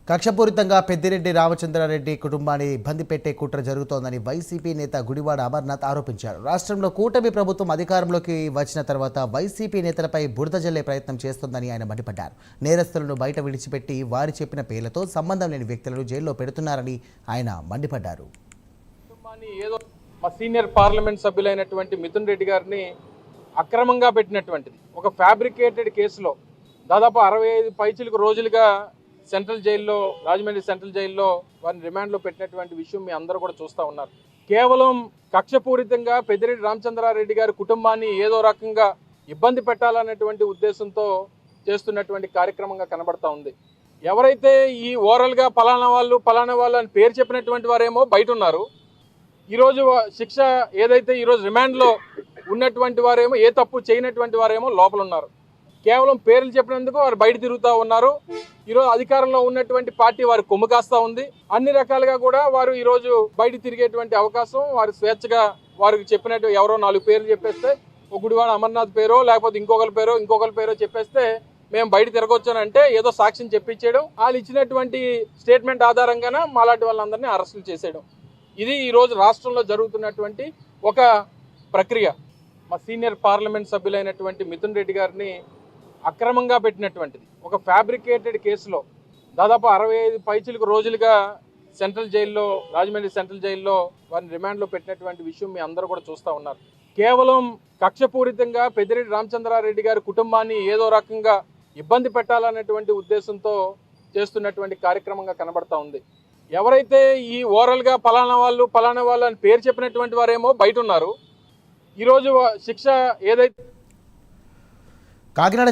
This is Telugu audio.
కక్షపూరితంగా పెద్దిరెడ్డి రామచంద్రారెడ్డి కుటుంబాన్ని ఇబ్బంది పెట్టే కుట్ర జరుగుతోందని వైసీపీ నేత గుడివాడ అమర్నాథ్ ఆరోపించారు. రాష్ట్రంలో కూటమి ప్రభుత్వం అధికారంలోకి వచ్చిన తర్వాత వైసీపీ నేతలపై బురద జల్లే ప్రయత్నం చేస్తోందని ఆయన మండిపడ్డారు. నేరస్తులను బయట విడిచిపెట్టి వారి చెప్పిన పేర్లతో సంబంధం లేని వ్యక్తులను జైల్లో పెడుతున్నారని ఆయన మండిపడ్డారు. మా సీనియర్ పార్లమెంట్ సభ్యులైనటువంటి మిథున్ రెడ్డి గారిని అక్రమంగా పెట్టినటువంటిది ఒక ఫ్యాబ్రికేటెడ్ కేసులో దాదాపు 65 పైచిలకు రోజులుగా సెంట్రల్ జైల్లో, రాజమండ్రి సెంట్రల్ జైల్లో వారిని రిమాండ్లో పెట్టినటువంటి విషయం మీ అందరూ కూడా చూస్తూ ఉన్నారు. కేవలం కక్షపూరితంగా పెద్దిరెడ్డి రామచంద్రారెడ్డి గారి కుటుంబాన్ని ఏదో రకంగా ఇబ్బంది పెట్టాలనేటువంటి ఉద్దేశంతో చేస్తున్నటువంటి కార్యక్రమంగా కనబడతా ఉంది. ఎవరైతే ఈ ఓరల్గా పలానా వాళ్ళు అని పేరు చెప్పినటువంటి వారేమో బయట ఉన్నారు. ఈరోజు శిక్ష ఏదైతే ఈరోజు రిమాండ్లో ఉన్నటువంటి వారేమో, ఏ తప్పు చేయనటువంటి వారేమో లోపల ఉన్నారు. కేవలం పేర్లు చెప్పినందుకు వారు బయట తిరుగుతూ ఉన్నారు. ఈరోజు అధికారంలో ఉన్నటువంటి పార్టీ వారి కొమ్ము కాస్తా ఉంది. అన్ని రకాలుగా కూడా వారు ఈరోజు బయట తిరిగేటువంటి అవకాశం, వారు స్వేచ్ఛగా వారికి చెప్పినట్టు ఎవరో 4 పేర్లు చెప్పేస్తే, ఒక గుడివాడ అమర్నాథ్ పేరో లేకపోతే ఇంకొకరి పేరో చెప్పేస్తే మేము బయట తిరగొచ్చాను అంటే ఏదో సాక్ష్యం చెప్పించేయడం, వాళ్ళు ఇచ్చినటువంటి స్టేట్మెంట్ ఆధారంగానే మాలాంటి వాళ్ళందరినీ అరెస్టులు చేసేయడం. ఇది ఈరోజు రాష్ట్రంలో జరుగుతున్నటువంటి ఒక ప్రక్రియ. మా సీనియర్ పార్లమెంట్ సభ్యులైనటువంటి మిథున్ రెడ్డి గారిని అక్రమంగా పెట్టినటువంటిది ఒక ఫ్యాబ్రికేటెడ్ కేసులో దాదాపు 65 పైచిలకు రోజులుగా సెంట్రల్ జైల్లో, రాజమండ్రి సెంట్రల్ జైల్లో వారిని రిమాండ్లో పెట్టినటువంటి విషయం మీ అందరూ కూడా చూస్తూ ఉన్నారు. కేవలం కక్షపూరితంగా పెద్దిరెడ్డి రామచంద్రారెడ్డి గారి కుటుంబాన్ని ఏదో రకంగా ఇబ్బంది పెట్టాలనేటువంటి ఉద్దేశంతో చేస్తున్నటువంటి కార్యక్రమంగా కనబడతా ఉంది. ఎవరైతే ఈ ఓరల్గా పలానా వాళ్ళు అని పేరు చెప్పినటువంటి వారేమో బయట ఉన్నారు. ఈరోజు శిక్ష ఏదైతే కాకినాడ